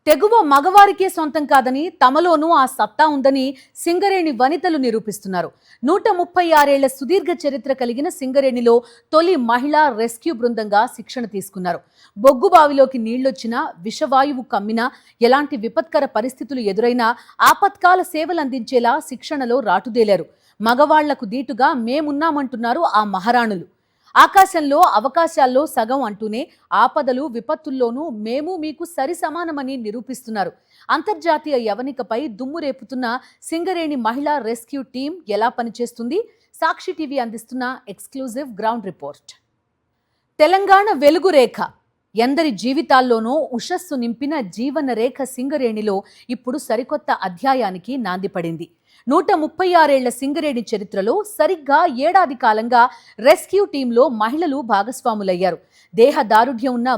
తెగువ మగవారికే సొంతం కాదని తమలోనూ ఆ సత్తా ఉందని సింగరేణి వనితలు నిరూపిస్తున్నారు. 136 సుదీర్ఘ చరిత్ర కలిగిన సింగరేణిలో తొలి మహిళా రెస్క్యూ బృందంగా శిక్షణ తీసుకున్నారు. బొగ్గు బావిలోకి నీళ్లొచ్చినా, విషవాయువు కమ్మినా, ఎలాంటి విపత్కర పరిస్థితులు ఎదురైనా ఆపత్కాల సేవలందించేలా శిక్షణలో రాటుదేలారు. మగవాళ్లకు దీటుగా మేమున్నామంటున్నారు ఆ మహారాణులు. ఆకాశంలో అవకాశాల్లో సగం అంటూనే ఆపదలు విపత్తుల్లోనూ మేము మీకు సరి సమానమని నిరూపిస్తున్నారు. అంతర్జాతీయ యవనికపై దుమ్ము రేపుతున్న సింగరేణి మహిళా రెస్క్యూ టీం ఎలా పనిచేస్తుంది? సాక్షి టీవీ అందిస్తున్న ఎక్స్క్లూజివ్ గ్రౌండ్ రిపోర్ట్. తెలంగాణ వెలుగురేఖ, ఎందరి జీవితాల్లోనూ ఉషస్సు నింపిన జీవన రేఖ సింగరేణిలో ఇప్పుడు సరికొత్త అధ్యాయానికి నాందిపడింది. 136 సింగరేణి చరిత్రలో సరిగ్గా ఏడాది కాలంగా రెస్క్యూ టీంలో మహిళలు భాగస్వాములయ్యారు. దేహ దారుఢ్యం ఉన్న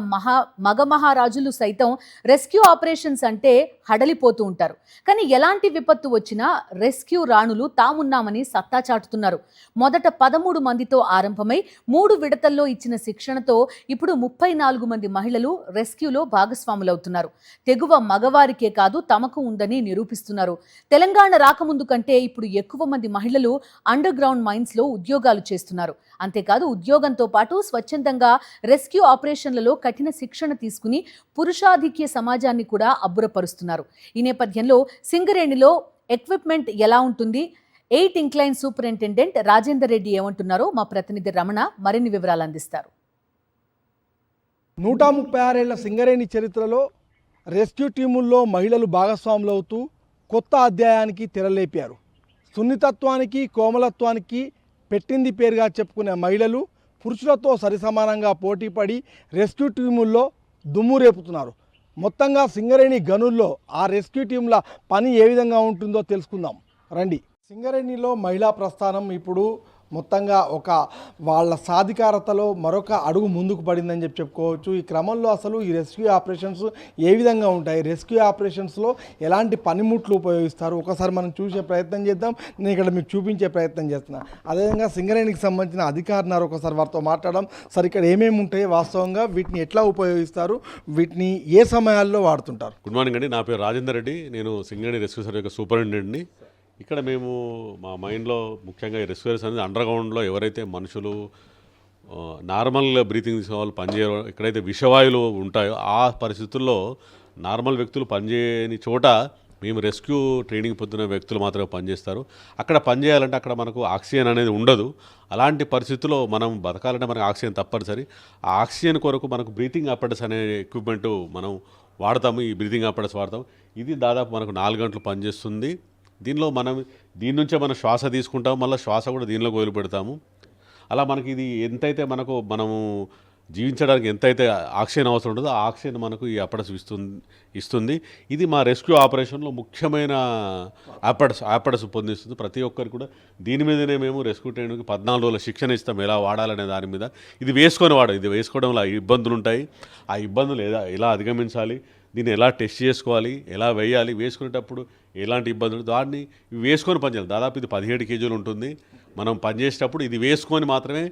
మగ మహారాజులు సైతం రెస్క్యూ ఆపరేషన్స్ అంటే హడలిపోతూ ఉంటారు. కానీ ఎలాంటి విపత్తు వచ్చినా రెస్క్యూ రాణులు తామున్నామని సత్తా చాటుతున్నారు. మొదట 13 మందితో ఆరంభమై 3 విడతల్లో ఇచ్చిన శిక్షణతో ఇప్పుడు 34 మంది మహిళలు రెస్క్యూలో భాగస్వాములవుతున్నారు. తెగువ మగవారికే కాదు తమకు ఉందని నిరూపిస్తున్నారు. తెలంగాణ రాకముందు కంటే ఇప్పుడు ఎక్కువ మంది మహిళలు అండర్ గ్రౌండ్ మైన్స్ లో ఉద్యోగాలు చేస్తున్నారు. అంతేకాదు ఉద్యోగంతో పాటు స్వచ్ఛందంగా రెస్క్యూ ఆపరేషన్లలో కఠిన శిక్షణ తీసుకుని పురుషాధిక్య సమాజాన్ని కూడా అబ్బురపరుస్తున్నారు. ఈ నేపథ్యంలో సింగరేణిలో ఎక్విప్మెంట్ ఎలా ఉంటుంది? 8 ఇంక్లైన్ సూపరింటెండెంట్ రాజేందర్ రెడ్డి ఏమంటున్నారో మా ప్రతినిధి రమణ మరిన్ని వివరాలు అందిస్తారు. 136 సింగరేణి చరిత్రలో రెస్క్యూ టీముల్లో మహిళలు భాగస్వాములవుతూ కొత్త అధ్యాయానికి తెరలేపారు. సున్నితత్వానికి, కోమలత్వానికి పెట్టింది పేరుగా చెప్పుకునే మహిళలు పురుషులతో సరిసమానంగా పోటీపడి రెస్క్యూ టీముల్లో దుమ్ము రేపుతున్నారు. మొత్తంగా సింగరేణి గనుల్లో ఆ రెస్క్యూ టీంల పని ఏ విధంగా ఉంటుందో తెలుసుకుందాం రండి. సింగరేణిలో మహిళా ప్రస్థానం ఇప్పుడు మొత్తంగా ఒక వాళ్ళ సాధికారతలో మరొక అడుగు ముందుకు పడిందని చెప్పుకోవచ్చు. ఈ క్రమంలో అసలు ఈ రెస్క్యూ ఆపరేషన్స్ ఏ విధంగా ఉంటాయి, రెస్క్యూ ఆపరేషన్స్లో ఎలాంటి పనిముట్లు ఉపయోగిస్తారు, ఒకసారి మనం చూసే ప్రయత్నం చేద్దాం. నేను ఇక్కడ మీకు చూపించే ప్రయత్నం చేస్తున్నాను. అదేవిధంగా సింగరేణికి సంబంధించిన అధికారులు ఒకసారి వారితో మాట్లాడడం. సార్, ఇక్కడ ఏమేమి ఉంటాయి, వాస్తవంగా వీటిని ఎట్లా ఉపయోగిస్తారు, వీటిని ఏ సమయాల్లో వాడుతుంటారు? గుడ్ మార్నింగ్ అండి, నా పేరు రాజేందర్ రెడ్డి. నేను సింగరేణి రెస్క్యూ సర్వీస్ యొక్క సూపరింటెండెంట్ని. ఇక్కడ మేము మా మైండ్లో ముఖ్యంగా ఈ రెస్క్యూర్స్ అనేది అండర్ గ్రౌండ్లో ఎవరైతే మనుషులు నార్మల్ బ్రీతింగ్ తీసిన వాళ్ళు పనిచేయరు, ఎక్కడైతే విషవాయువులు ఉంటాయో ఆ పరిస్థితుల్లో నార్మల్ వ్యక్తులు పనిచేయని చోట మేము రెస్క్యూ ట్రైనింగ్ పొందిన వ్యక్తులు మాత్రమే పనిచేస్తారు. అక్కడ పనిచేయాలంటే అక్కడ మనకు ఆక్సిజన్ అనేది ఉండదు. అలాంటి పరిస్థితుల్లో మనం బతకాలంటే మనకు ఆక్సిజన్ తప్పనిసరి. ఆ ఆక్సిజన్ కొరకు మనకు బ్రీతింగ్ అప్పటస్ అనే ఎక్విప్మెంట్ మనం వాడతాము. ఈ బ్రీతింగ్ అప్పటస్ వాడతాం. ఇది దాదాపు మనకు 4 గంటలు పనిచేస్తుంది. దీనిలో దీని నుంచే మనం శ్వాస తీసుకుంటాము, మళ్ళీ శ్వాస కూడా దీనిలోకి వదిలిపెడతాము. అలా మనకి ఇది మనము జీవించడానికి ఎంతైతే ఆక్సిజన్ అవసరం ఉంటుందో ఆ ఆక్సిజన్ మనకు ఈ అప్పడస్ ఇస్తుంది. ఇది మా రెస్క్యూ ఆపరేషన్లో ముఖ్యమైన అప్పడస్ పొందిస్తుంది. ప్రతి ఒక్కరికి కూడా దీని మీదనే మేము రెస్క్యూ ట్రైనింగ్కి 14 రోజుల శిక్షణ ఇస్తాం, ఎలా వాడాలనే దాని మీద. ఇది వేసుకోవడంలో ఇబ్బందులు ఉంటాయి. ఆ ఇబ్బందులు ఎలా అధిగమించాలి, దీన్ని ఎలా టెస్ట్ చేసుకోవాలి, ఎలా వేయాలి, వేసుకునేటప్పుడు ఎలాంటి ఇబ్బందులు, దాన్ని వేసుకొని పనిచేయాలి. దాదాపు ఇది 17 కేజీలు ఉంటుంది. మనం పనిచేసేటప్పుడు ఇది వేసుకొని మాత్రమే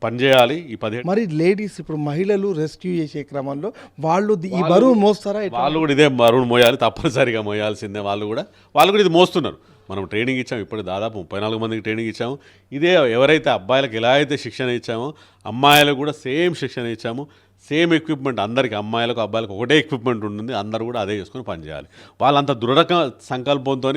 పనిచేయాలి. ఈ 17. మరి లేడీస్, ఇప్పుడు మహిళలు రెస్క్యూ చేసే క్రమంలో వాళ్ళు ఈ బరువు మోస్తారా? వాళ్ళు కూడా ఇదే బరువును మోయాలి, తప్పనిసరిగా మోయాల్సిందే. వాళ్ళు కూడా ఇది మోస్తున్నారు. మనం ట్రైనింగ్ ఇచ్చాము, ఇప్పుడు దాదాపు 34 మందికి ట్రైనింగ్ ఇచ్చాము. ఇదే ఎవరైతే అబ్బాయిలకు ఎలా అయితే శిక్షణ ఇచ్చామో అమ్మాయిలకు కూడా సేమ్ శిక్షణ ఇచ్చాము. సేమ్ ఎక్విప్మెంట్ అందరికీ, అమ్మాయిలకు అబ్బాయిలకు ఒకటే ఎక్విప్మెంట్ ఉంటుంది. అందరూ కూడా అదే చేసుకొని పనిచేయాలి. వాళ్ళంత దృఢ సంకల్పంతో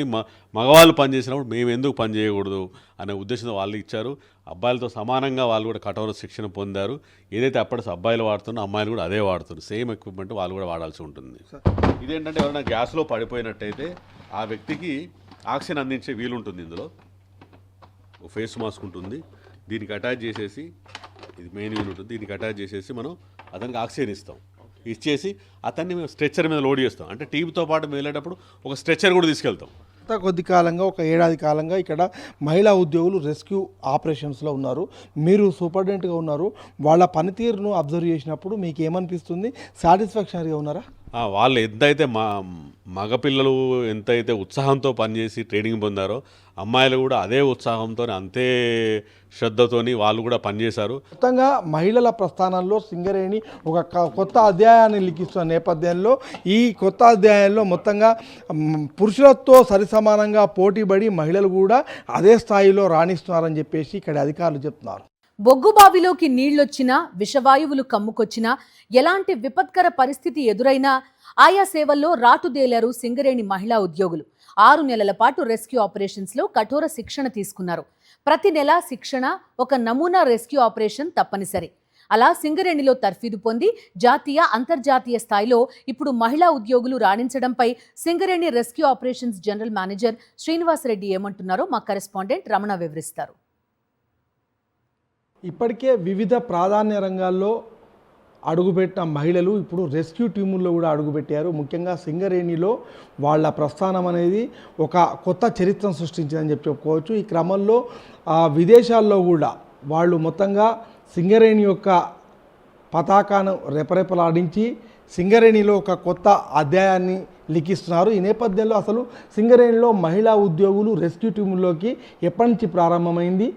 మగవాళ్ళు పనిచేసినప్పుడు మేము ఎందుకు పని చేయకూడదు అనే ఉద్దేశంతో వాళ్ళు ఇచ్చారు. అబ్బాయిలతో సమానంగా వాళ్ళు కూడా కఠోర శిక్షణ పొందారు. ఏదైతే అప్పటి అబ్బాయిలు వాడుతున్నా అమ్మాయిలు కూడా అదే వాడుతున్నారు. సేమ్ ఎక్విప్మెంట్ వాళ్ళు కూడా వాడాల్సి ఉంటుంది. ఇదేంటంటే ఎవరైనా గ్యాస్లో పడిపోయినట్టయితే ఆ వ్యక్తికి ఆక్సిజన్ అందించే వీలుంటుంది. ఇందులో ఫేస్ మాస్క్ ఉంటుంది, దీనికి అటాచ్ చేసేసి, ఇది మెయిన్ యూనిట్ ఉంటుంది, దీనికి అటాచ్ చేసేసి మనం అతనికి ఆక్సిజన్ ఇచ్చేసి అతన్ని మేము స్ట్రెచ్చర్ మీద లోడ్ చేస్తాం. అంటే టీమ్తో పాటు మేము వెళ్ళేటప్పుడు ఒక స్ట్రెచ్చర్ కూడా తీసుకెళ్తాం. కొద్ది కాలంగా, ఒక ఏడాది కాలంగా ఇక్కడ మహిళా ఉద్యోగులు రెస్క్యూ ఆపరేషన్స్లో ఉన్నారు. మీరు సూపరింటెండెంట్గా ఉన్నారు. వాళ్ళ పనితీరును అబ్జర్వ్ చేసినప్పుడు మీకు ఏమనిపిస్తుంది? సాటిస్ఫాక్షన్గా ఉన్నారా? వాళ్ళు ఎంతైతే మగపిల్లలు ఎంతైతే ఉత్సాహంతో పనిచేసి ట్రైనింగ్ పొందారో అమ్మాయిలు కూడా అదే ఉత్సాహంతో అంతే శ్రద్ధతోని వాళ్ళు కూడా పనిచేశారు. మొత్తంగా మహిళల ప్రస్థానంలో సింగరేణి ఒక కొత్త అధ్యాయాన్ని లిఖిస్తున్న నేపథ్యంలో ఈ కొత్త అధ్యాయంలో మొత్తంగా పురుషులతో సరిసమానంగా పోటీపడి మహిళలు కూడా అదే స్థాయిలో రాణిస్తున్నారని చెప్పేసి ఇక్కడ అధికారులు చెప్తున్నారు. బొగ్గు బావిలోకి నీళ్లొచ్చినా, విషవాయువులు కమ్ముకొచ్చినా, ఎలాంటి విపత్కర పరిస్థితి ఎదురైనా ఆయా సేవల్లో రాటుదేలారు సింగరేణి మహిళా ఉద్యోగులు. 6 నెలల పాటు రెస్క్యూ ఆపరేషన్స్లో కఠోర శిక్షణ తీసుకున్నారు. ప్రతి నెల శిక్షణ, ఒక నమూనా రెస్క్యూ ఆపరేషన్ తప్పనిసరి. అలా సింగరేణిలో తర్ఫీదు పొంది జాతీయ, అంతర్జాతీయ స్థాయిలో ఇప్పుడు మహిళా ఉద్యోగులు రాణించడంపై Singareni rescue operations general manager Srinivasareddy ఏమంటున్నారో మా కరెస్పాండెంట్ రమణ వివరిస్తారు. ఇప్పటికే వివిధ ప్రాధాన్య రంగాల్లో అడుగుపెట్టిన మహిళలు ఇప్పుడు రెస్క్యూ టీముల్లో కూడా అడుగుపెట్టారు. ముఖ్యంగా సింగరేణిలో వాళ్ళ ప్రస్థానం అనేది ఒక కొత్త చరిత్రను సృష్టించిందని చెప్పుకోవచ్చు. ఈ క్రమంలో విదేశాల్లో కూడా వాళ్ళు మొత్తంగా సింగరేణి యొక్క పతాకాను రెపరెపలాడించి సింగరేణిలో ఒక కొత్త అధ్యాయాన్ని లిఖిస్తున్నారు. ఈ నేపథ్యంలో అసలు సింగరేణిలో మహిళా ఉద్యోగులు రెస్క్యూ టీముల్లోకి ఎప్పటి నుంచి ప్రారంభమైంది,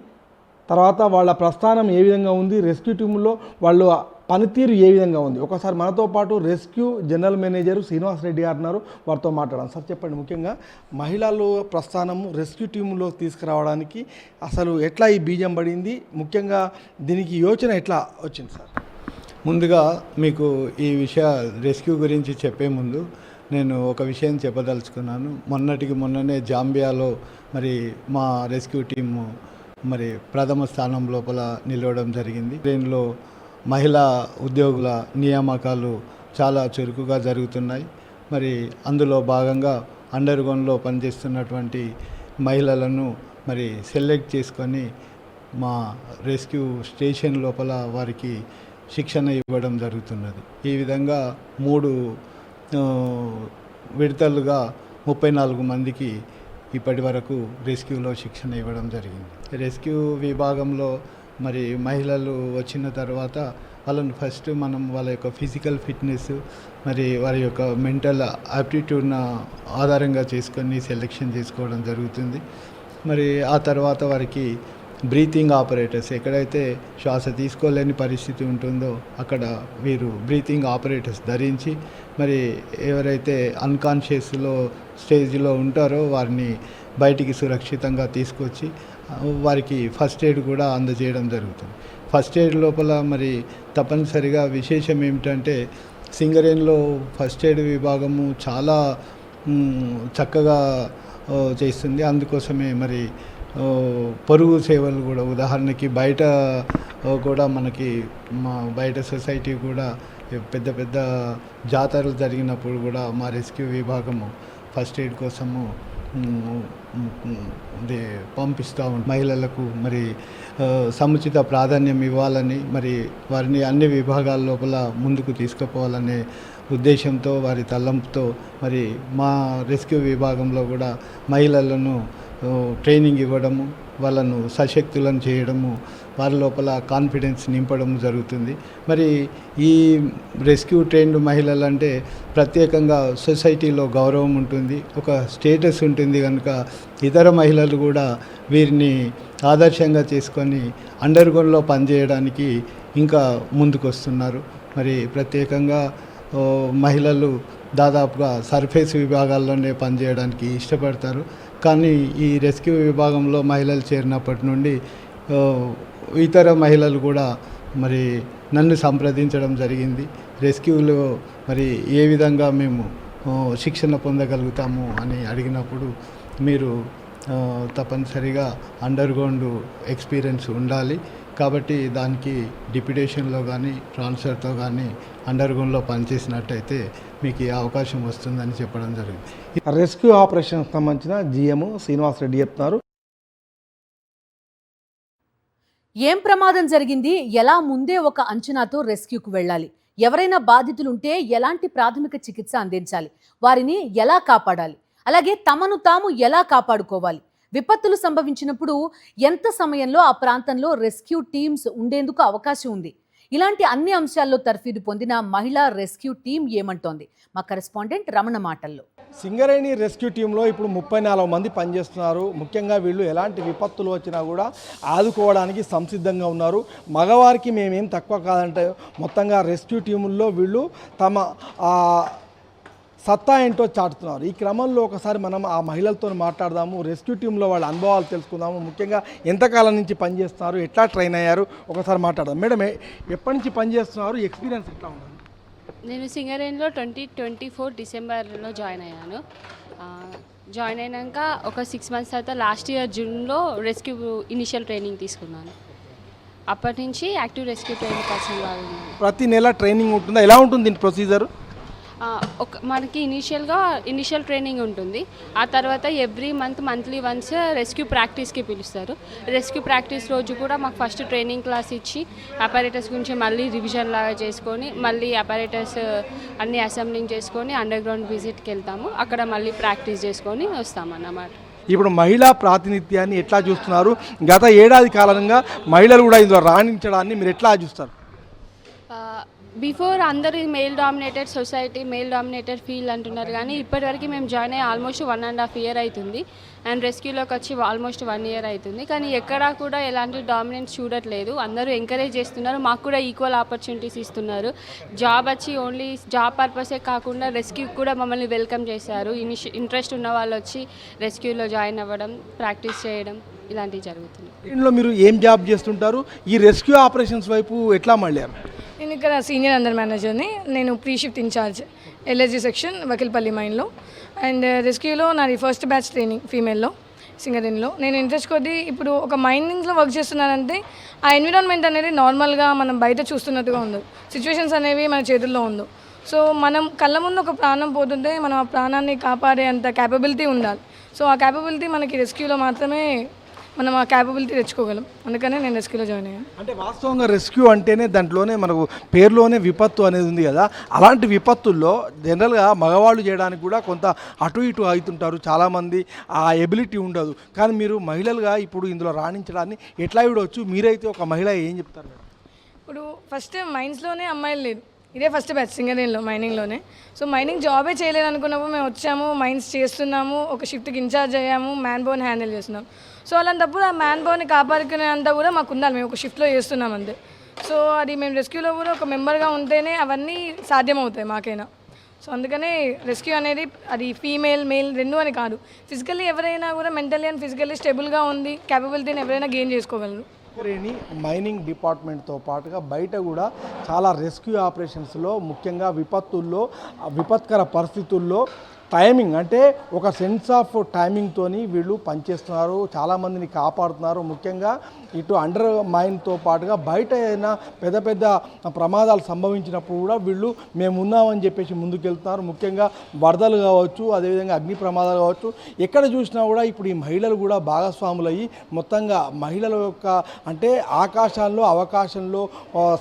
తర్వాత వాళ్ళ ప్రస్థానం ఏ విధంగా ఉంది, రెస్క్యూ టీముల్లో వాళ్ళు పనితీరు ఏ విధంగా ఉంది, ఒకసారి మనతో పాటు రెస్క్యూ జనరల్ మేనేజర్ శ్రీనివాసరెడ్డి గారు ఉన్నారు, వారితో మాట్లాడాలి. సార్ చెప్పండి, ముఖ్యంగా మహిళలు ప్రస్థానము రెస్క్యూ టీములో తీసుకురావడానికి అసలు ఎట్లా ఈ బీజం పడింది, ముఖ్యంగా దీనికి యోచన ఎట్లా వచ్చింది సార్? ముందుగా మీకు ఈ విషయ రెస్క్యూ గురించి చెప్పే ముందు నేను ఒక విషయం చెప్పదలుచుకున్నాను. మొన్ననే జాంబియాలో మరి మా రెస్క్యూ టీము మరి ప్రథమ స్థానం లోపల నిలవడం జరిగింది. దీనిలో మహిళా ఉద్యోగుల నియామకాలు చాలా చురుకుగా జరుగుతున్నాయి. మరి అందులో భాగంగా అండర్ గ్రౌండ్లో పనిచేస్తున్నటువంటి మహిళలను మరి సెలెక్ట్ చేసుకొని మా రెస్క్యూ స్టేషన్ లోపల వారికి శిక్షణ ఇవ్వడం జరుగుతున్నది. ఈ విధంగా 3 విడతలుగా 34 మందికి ఇప్పటి వరకు రెస్క్యూలో శిక్షణ ఇవ్వడం జరిగింది. రెస్క్యూ విభాగంలో మరి మహిళలు వచ్చిన తర్వాత వాళ్ళని ఫస్ట్ మనం వాళ్ళ యొక్క ఫిజికల్ ఫిట్నెస్ మరి వారి యొక్క మెంటల్ యాప్టిట్యూడ్ను ఆధారంగా చేసుకొని సెలెక్షన్ చేసుకోవడం జరుగుతుంది. మరి ఆ తర్వాత వారికి బ్రీతింగ్ ఆపరేటర్స్, ఎక్కడైతే శ్వాస తీసుకోలేని పరిస్థితి ఉంటుందో అక్కడ వీరు బ్రీతింగ్ ఆపరేటర్స్ ధరించి మరి ఎవరైతే అన్కాన్షియస్లో స్టేజ్లో ఉంటారో వారిని బయటికి సురక్షితంగా తీసుకొచ్చి వారికి ఫస్ట్ ఎయిడ్ కూడా అందజేయడం జరుగుతుంది. ఫస్ట్ ఎయిడ్ లోపల మరి తప్పనిసరిగా విశేషం ఏమిటంటే సింగరేణిలో ఫస్ట్ ఎయిడ్ విభాగము చాలా చక్కగా చేస్తుంది. అందుకోసమే మరి పొరుగు సేవలు కూడా, ఉదాహరణకి బయట కూడా మనకి మా బయట సొసైటీ కూడా పెద్ద జాతరలు జరిగినప్పుడు కూడా మా రెస్క్యూ విభాగము ఫస్ట్ ఎయిడ్ కోసము పంపిస్తూ ఉంటాం. మహిళలకు మరి సముచిత ప్రాధాన్యం ఇవ్వాలని మరి వారిని అన్ని విభాగాల లోపల ముందుకు తీసుకుపోవాలనే ఉద్దేశంతో వారి తలంపుతో మరి మా రెస్క్యూ విభాగంలో కూడా మహిళలను ట్రైనింగ్ ఇవ్వడము, వాళ్ళను సశక్తులను చేయడము, వారి లోపల కాన్ఫిడెన్స్ నింపడం జరుగుతుంది. మరి ఈ రెస్క్యూ ట్రైన్డ్ మహిళలు అంటే ప్రత్యేకంగా సొసైటీలో గౌరవం ఉంటుంది, ఒక స్టేటస్ ఉంటుంది. కనుక ఇతర మహిళలు కూడా వీరిని ఆదర్శంగా చేసుకొని అండర్ గ్రౌండ్లో పనిచేయడానికి ఇంకా ముందుకు వస్తున్నారు. మరి ప్రత్యేకంగా మహిళలు దాదాపుగా సర్ఫేస్ విభాగాల్లోనే పనిచేయడానికి ఇష్టపడతారు. కానీ ఈ రెస్క్యూ విభాగంలో మహిళలు చేరినప్పటి నుండి ఇతర మహిళలు కూడా మరి నన్ను సంప్రదించడం జరిగింది. రెస్క్యూలో మరి ఏ విధంగా మేము శిక్షణ పొందగలుగుతాము అని అడిగినప్పుడు మీరు తప్పనిసరిగా అండర్ గ్రౌండ్ ఎక్స్పీరియన్స్ ఉండాలి, కాబట్టి దానికి డిప్యుటేషన్లో కానీ ట్రాన్స్ఫర్తో కానీ అండర్ గ్రౌండ్లో పనిచేసినట్టయితే మీకు ఈ అవకాశం వస్తుందని చెప్పడం జరిగింది. రెస్క్యూ ఆపరేషన్ సంబంధించిన జిఎం శ్రీనివాసరెడ్డి చెప్తున్నారు. ఏం ప్రమాదం జరిగింది, ఎలా ముందే ఒక అంచనాతో రెస్క్యూకు వెళ్ళాలి, ఎవరైనా బాధితులుంటే ఎలాంటి ప్రాథమిక చికిత్స అందించాలి, వారిని ఎలా కాపాడాలి, అలాగే తమను తాము ఎలా కాపాడుకోవాలి, విపత్తులు సంభవించినప్పుడు ఎంత సమయంలో ఆ ప్రాంతంలో రెస్క్యూ టీమ్స్ ఉండేందుకు అవకాశం ఉంది, ఇలాంటి అన్ని అంశాల్లో తర్ఫీదు పొందిన మహిళా రెస్క్యూ టీం ఏమంటోంది? మా కరెస్పాండెంట్ రమణ మాటల్లో. సింగరేణి రెస్క్యూ టీంలో ఇప్పుడు 34 మంది పనిచేస్తున్నారు. ముఖ్యంగా వీళ్ళు ఎలాంటి విపత్తులు వచ్చినా కూడా ఆదుకోవడానికి సంసిద్ధంగా ఉన్నారు. మగవారికి మేమేం తక్కువ కాదంటే మొత్తంగా రెస్క్యూ టీముల్లో వీళ్ళు తమ సత్తా ఏంటో చాటుతున్నారు. ఈ క్రమంలో ఒకసారి మనం ఆ మహిళలతో మాట్లాడదాము, రెస్క్యూ టీంలో వాళ్ళ అనుభవాలు తెలుసుకుందాము. ముఖ్యంగా ఎంతకాలం నుంచి పనిచేస్తున్నారు, ఎట్లా ట్రైన్ అయ్యారు, ఒకసారి మాట్లాడదాం. మేడం, ఎప్పటి నుంచి పనిచేస్తున్నారు, ఎక్స్పీరియన్స్ ఎట్లా ఉంది? నేను సింగరేణిలో 2024 డిసెంబర్లో జాయిన్ అయ్యాను. జాయిన్ అయినాక ఒక 6 మంత్స్ తర్వాత లాస్ట్ ఇయర్ జూన్లో రెస్క్యూ ఇనిషియల్ ట్రైనింగ్ తీసుకున్నాను. అప్పటి నుంచి యాక్టివ్ రెస్క్యూ ట్రైనింగ్ పర్సన్ లాగా ఉన్నాను. ప్రతి నెల ట్రైనింగ్ ఉంటుందా? ఎలా ఉంటుంది దీని ప్రొసీజర్? మనకి ఇనిషియల్ ట్రైనింగ్ ఉంటుంది. ఆ తర్వాత ఎవ్రీ మంత్లీ వన్స్ రెస్క్యూ ప్రాక్టీస్కి పిలుస్తారు. రెస్క్యూ ప్రాక్టీస్ రోజు కూడా మాకు ఫస్ట్ ట్రైనింగ్ క్లాస్ ఇచ్చి అపారేటర్స్ గురించి మళ్ళీ రివిజన్ లాగా చేసుకొని మళ్ళీ అపారేటర్స్ అన్నీ అసెంబ్లింగ్ చేసుకొని అండర్ గ్రౌండ్ విజిట్కి వెళ్తాము. అక్కడ మళ్ళీ ప్రాక్టీస్ చేసుకొని వస్తామన్నమాట. ఇప్పుడు మహిళా ప్రాతినిధ్యాన్ని ఎట్లా చూస్తున్నారు? గత ఏడాది కాలంగా మహిళలు కూడా ఇందులో రాణించడాన్ని మీరు ఎట్లా చూస్తారు? బిఫోర్ అందరూ mail dominated society, mail dominated field అంటున్నారు, కానీ ఇప్పటివరకు మేము జాయిన్ అయ్యి ఆల్మోస్ట్ 1.5 ఇయర్ అవుతుంది. అండ్ రెస్క్యూలోకి వచ్చి ఆల్మోస్ట్ 1 ఇయర్ అవుతుంది. కానీ ఎక్కడా కూడా ఎలాంటి డామినెన్స్ చూడట్లేదు. అందరూ ఎంకరేజ్ చేస్తున్నారు, మాకు కూడా ఈక్వల్ ఆపర్చునిటీస్ ఇస్తున్నారు. జాబ్ వచ్చి ఓన్లీ జాబ్ పర్పసే కాకుండా రెస్క్యూకి కూడా మమ్మల్ని వెల్కమ్ చేశారు. ఇంట్రెస్ట్ ఉన్న వాళ్ళు వచ్చి రెస్క్యూలో జాయిన్ అవ్వడం, ప్రాక్టీస్ చేయడం ఇలాంటివి జరుగుతుంది. దీనిలో మీరు ఏం జాబ్ చేస్తుంటారు? ఈ రెస్క్యూ ఆపరేషన్స్ వైపు ఎట్లా మళ్ళారు? నేను ఇక్కడ సీనియర్ అండర్ మేనేజర్ని. నేను pre shift incharge LSG section Vakilpalli మైన్లో. అండ్ రెస్క్యూలో నాది ఫస్ట్ బ్యాచ్ ట్రైనింగ్ ఫీమేల్లో సింగరేణిలో. నేను ఇంట్రెస్ట్ కొద్దీ ఇప్పుడు ఒక మైనింగ్స్లో వర్క్ చేస్తున్నానంటే ఆ ఎన్విరాన్మెంట్ అనేది నార్మల్గా మనం బయట చూస్తున్నట్టుగా ఉండదు. సిచ్యువేషన్స్ అనేవి మన చేతుల్లో ఉండవు. సో మనం కళ్ళ ముందు ఒక ప్రాణం పోతుంటే మనం ఆ ప్రాణాన్ని కాపాడే అంత క్యాపబిలిటీ ఉండాలి. సో ఆ క్యాపబిలిటీ మనకి రెస్క్యూలో మాత్రమే మనం ఆ క్యాపబిలిటీ తెచ్చుకోగలం. అందుకనే నేను రెస్క్యూలో జాయిన్ అయ్యాను. అంటే వాస్తవంగా రెస్క్యూ అంటేనే దాంట్లోనే మనకు పేరులోనే విపత్తు అనేది ఉంది కదా. అలాంటి విపత్తుల్లో జనరల్గా మగవాళ్ళు చేయడానికి కూడా కొంత అటు ఇటు అవుతుంటారు, చాలామంది ఆ ఎబిలిటీ ఉండదు. కానీ మీరు మహిళలుగా ఇప్పుడు ఇందులో రాణించడాన్ని ఎట్లా ఇవ్వచ్చు? మీరైతే ఒక మహిళ ఏం చెప్తారు? ఇప్పుడు ఫస్ట్ మైన్స్లోనే అమ్మాయిలు లేదు. ఇదే ఫస్ట్ బ్యాచ్ సింగరేణిలో మైనింగ్లోనే. సో మైనింగ్ జాబే చేయలేదు అనుకున్నప్పుడు మేము వచ్చాము, మైన్స్ చేస్తున్నాము, ఒక షిఫ్ట్కి ఇన్ఛార్జ్ అయ్యాము, మ్యాన్ పవర్ని హ్యాండిల్ చేస్తున్నాం. సో అలాంటప్పుడు ఆ మ్యాన్ పవర్ని కాపాడుకునేంత కూడా మాకు ఉండాలి. మేము ఒక షిఫ్ట్లో చేస్తున్నాం అంతే. సో అది మేము రెస్క్యూలో కూడా ఒక మెంబర్గా ఉంటేనే అవన్నీ సాధ్యమవుతాయి మాకైనా. సో అందుకనే రెస్క్యూ అనేది అది ఫీమేల్ మేల్ రెండు అని కాదు. ఫిజికల్లీ ఎవరైనా కూడా మెంటల్లీ అండ్ ఫిజికల్లీ స్టేబుల్గా ఉంది క్యాపబిలిటీని ఎవరైనా గెయిన్ చేసుకోగలరు. సింగరేణి మైనింగ్ డిపార్ట్మెంట్తో పాటుగా బయట కూడా చాలా రెస్క్యూ ఆపరేషన్స్లో ముఖ్యంగా విపత్తుల్లో, విపత్కర పరిస్థితుల్లో టైమింగ్ అంటే ఒక సెన్స్ ఆఫ్ టైమింగ్తోని వీళ్ళు పనిచేస్తున్నారు, చాలామందిని కాపాడుతున్నారు. ముఖ్యంగా ఇటు అండర్ మైన్తో పాటుగా బయట ఏదైనా పెద్ద పెద్ద ప్రమాదాలు సంభవించినప్పుడు కూడా వీళ్ళు మేము ఉన్నామని చెప్పేసి ముందుకెళ్తున్నారు. ముఖ్యంగా వరదలు కావచ్చు, అదేవిధంగా అగ్ని ప్రమాదాలు కావచ్చు, ఎక్కడ చూసినా కూడా ఇప్పుడు ఈ మహిళలు కూడా భాగస్వాములయ్యి మొత్తంగా మహిళల యొక్క అంటే ఆకాశాల్లో అవకాశంలో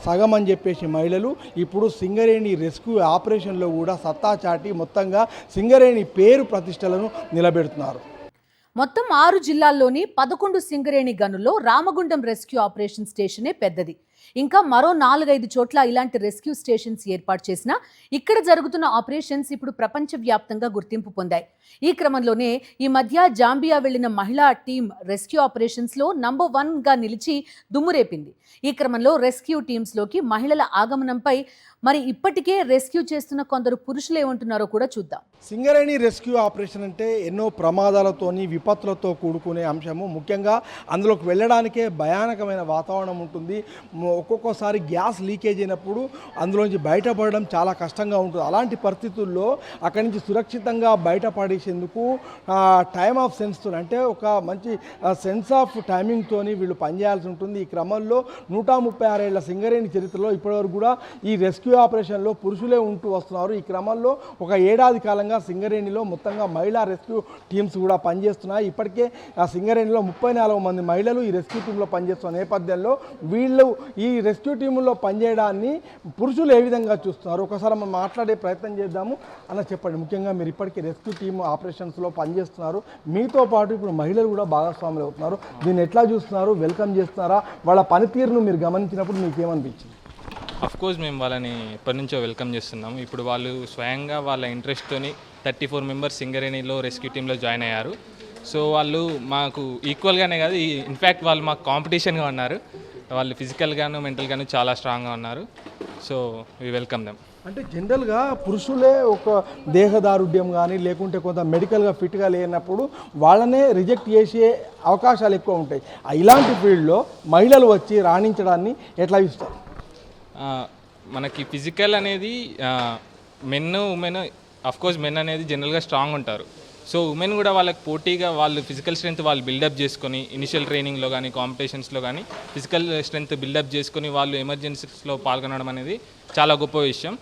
సగం అని చెప్పేసి మహిళలు ఇప్పుడు సింగరేణి రెస్క్యూ ఆపరేషన్లో కూడా సత్తా చాటి మొత్తంగా సింగరేణి పేరు ప్రతిష్టలను నిలబెడుతున్నారు. మొత్తం 6 జిల్లాల్లోని 11 సింగరేణి గనుల్లో రామగుండం రెస్క్యూ ఆపరేషన్ స్టేషనే పెద్దది. ఇంకా మరో 4-5 చోట్ల ఇలాంటి రెస్క్యూ స్టేషన్స్ ఏర్పాటు చేసినా ఇక్కడ జరుగుతున్న ఆపరేషన్స్ ఇప్పుడు ప్రపంచవ్యాప్తంగా గుర్తింపు పొందాయి. ఈ క్రమంలోనే ఈ మధ్య జాంబియా వెళ్లిన మహిళా టీం రెస్క్యూ ఆపరేషన్స్లో నంబర్ 1గా నిలిచి దుమ్మురేపింది. ఈ క్రమంలో రెస్క్యూ టీమ్స్లోకి మహిళల ఆగమనంపై మరి ఇప్పటికే రెస్క్యూ చేస్తున్న కొందరు పురుషులు ఏమంటున్నారో కూడా చూద్దాం. సింగరేణి రెస్క్యూ ఆపరేషన్ అంటే ఎన్నో ప్రమాదాలతోని విపత్తులతో కూడుకునే అంశము. ముఖ్యంగా అందులోకి వెళ్ళడానికే భయానకమైన వాతావరణం ఉంటుంది. ఒక్కొక్కసారి గ్యాస్ లీకేజ్ అయినప్పుడు అందులోంచి బయటపడడం చాలా కష్టంగా ఉంటుంది. అలాంటి పరిస్థితుల్లో అక్కడి నుంచి సురక్షితంగా బయటపడేసేందుకు టైమ్ ఆఫ్ సెన్స్తో అంటే ఒక మంచి సెన్స్ ఆఫ్ టైమింగ్తోని వీళ్ళు పనిచేయాల్సి ఉంటుంది. ఈ క్రమంలో 136 ఏళ్ల సింగరేణి చరిత్రలో ఇప్పటివరకు కూడా ఈ రెస్క్యూ ఆపరేషన్లో పురుషులే ఉంటూ వస్తున్నారు. ఈ క్రమంలో ఒక ఏడాది కాలంగా సింగరేణిలో మొత్తంగా మహిళా రెస్క్యూ టీమ్స్ కూడా పనిచేస్తున్నాయి. ఇప్పటికే ఆ సింగరేణిలో 34 మంది మహిళలు ఈ రెస్క్యూ టీంలో పనిచేస్తున్న నేపథ్యంలో వీళ్ళు ఈ రెస్క్యూ టీముల్లో పనిచేయడాన్ని పురుషులు ఏ విధంగా చూస్తున్నారు ఒకసారి మనం మాట్లాడే ప్రయత్నం చేద్దాము. అలా చెప్పండి, ముఖ్యంగా మీరు ఇప్పటికీ రెస్క్యూ టీమ్ ఆపరేషన్స్లో పనిచేస్తున్నారు, మీతో పాటు ఇప్పుడు మహిళలు కూడా భాగస్వాములు అవుతున్నారు. దీన్ని ఎట్లా చూస్తున్నారు? వెల్కమ్ చేస్తున్నారా? వాళ్ళ పనితీరును మీరు గమనించినప్పుడు మీకు ఏమనిపించింది? కోర్స్ మేము వాళ్ళని ఎప్పటి నుంచో వెల్కమ్ చేస్తున్నాము. ఇప్పుడు వాళ్ళు స్వయంగా వాళ్ళ ఇంట్రెస్ట్తోని 34 మెంబర్స్ సింగరేణిలో రెస్క్యూ టీంలో జాయిన్ అయ్యారు. సో వాళ్ళు మాకు ఈక్వల్గానే కాదు, ఇన్ఫ్యాక్ట్ వాళ్ళు మాకు కాంపిటీషన్గా ఉన్నారు. వాళ్ళు ఫిజికల్గాను మెంటల్గాను చాలా స్ట్రాంగ్గా ఉన్నారు. So we welcome them. అంటే జనరల్గా పురుషులే ఒక దేహదారుఢ్యం కానీ లేకుంటే కొంత మెడికల్గా ఫిట్గా లేనప్పుడు వాళ్ళనే రిజెక్ట్ చేసే అవకాశాలు ఎక్కువ ఉంటాయి. ఇలాంటి ఫీల్డ్లో మహిళలు వచ్చి రాణించడాన్ని ఎట్లా ఇస్తారు? మనకి ఫిజికల్ అనేది మెన్ ఉమెన్ కోర్స్ మెన్ అనేది జనరల్గా స్ట్రాంగ్ ఉంటారు. సో ఉమెన్ కూడా వాళ్ళకి పోటీగా వాళ్ళు ఫిజికల్ స్ట్రెంత్ వాళ్ళు బిల్డప్ చేసుకొని ఇనిషియల్ ట్రైనింగ్లో కానీ కాంపిటీషన్స్లో కానీ ఫిజికల్ స్ట్రెంత్ బిల్డప్ చేసుకొని వాళ్ళు ఎమర్జెన్సీస్లో పాల్గొనడం అనేది చాలా గొప్ప విషయం.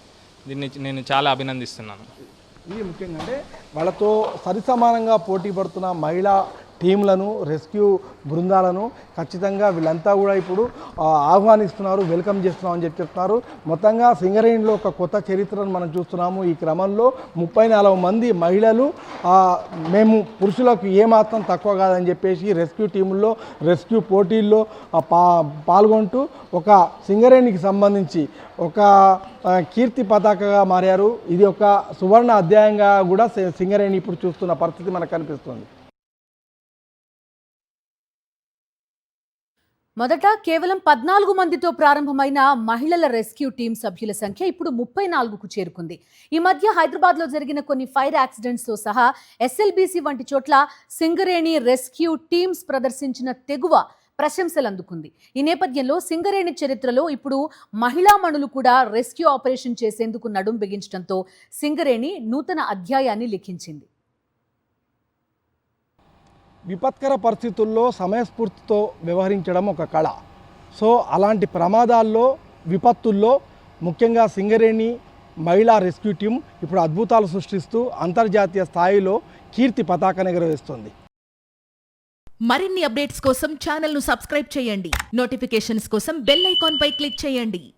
దీన్ని నేను చాలా అభినందిస్తున్నాను. ఇది ముఖ్యంగా అంటే వాళ్ళతో సరిసమానంగా పోటీ పడుతున్న మహిళా టీంలను, రెస్క్యూ బృందాలను ఖచ్చితంగా వీళ్ళంతా కూడా ఇప్పుడు ఆహ్వానిస్తున్నారు, వెల్కమ్ చేస్తున్నామని చెప్తున్నారు. మొత్తంగా సింగరేణిలో ఒక కొత్త చరిత్రను మనం చూస్తున్నాము. ఈ క్రమంలో 34 మంది మహిళలు మేము పురుషులకు ఏమాత్రం తక్కువ కాదని చెప్పేసి రెస్క్యూ టీముల్లో, రెస్క్యూ పోటీల్లో పాల్గొంటూ ఒక సింగరేణికి సంబంధించి ఒక కీర్తి పతాకగా మారారు. ఇది ఒక సువర్ణ అధ్యాయంగా కూడా సింగరేణి ఇప్పుడు చూస్తున్న పరిస్థితి మనకు కనిపిస్తుంది. మొదట కేవలం 14 మందితో ప్రారంభమైన మహిళల రెస్క్యూ టీం సభ్యుల సంఖ్య ఇప్పుడు 34కు చేరుకుంది. ఈ మధ్య హైదరాబాద్లో జరిగిన కొన్ని ఫైర్ యాక్సిడెంట్స్తో సహా ఎస్ఎల్బీసీ వంటి చోట్ల సింగరేణి రెస్క్యూ టీమ్స్ ప్రదర్శించిన తెగువ ప్రశంసలు అందుకుంది. ఈ నేపథ్యంలో సింగరేణి చరిత్రలో ఇప్పుడు మహిళామణులు కూడా రెస్క్యూ ఆపరేషన్ చేసేందుకు నడుం బిగించడంతో సింగరేణి నూతన అధ్యాయాన్ని లిఖించింది. విపత్కర పరిస్థితుల్లో సమయస్ఫూర్తితో వ్యవహరించడం ఒక కళ. సో అలాంటి ప్రమాదాల్లో, విపత్తుల్లో ముఖ్యంగా సింగరేణి మహిళా రెస్క్యూ టీం ఇప్పుడు అద్భుతాలు సృష్టిస్తూ అంతర్జాతీయ స్థాయిలో కీర్తి పతాకాన్ని ఎగురవేస్తుంది. మరిన్ని అప్డేట్స్ కోసం ఛానల్ను సబ్స్క్రైబ్ చేయండి. నోటిఫికేషన్స్ కోసం బెల్ ఐకాన్ పై క్లిక్ చేయండి.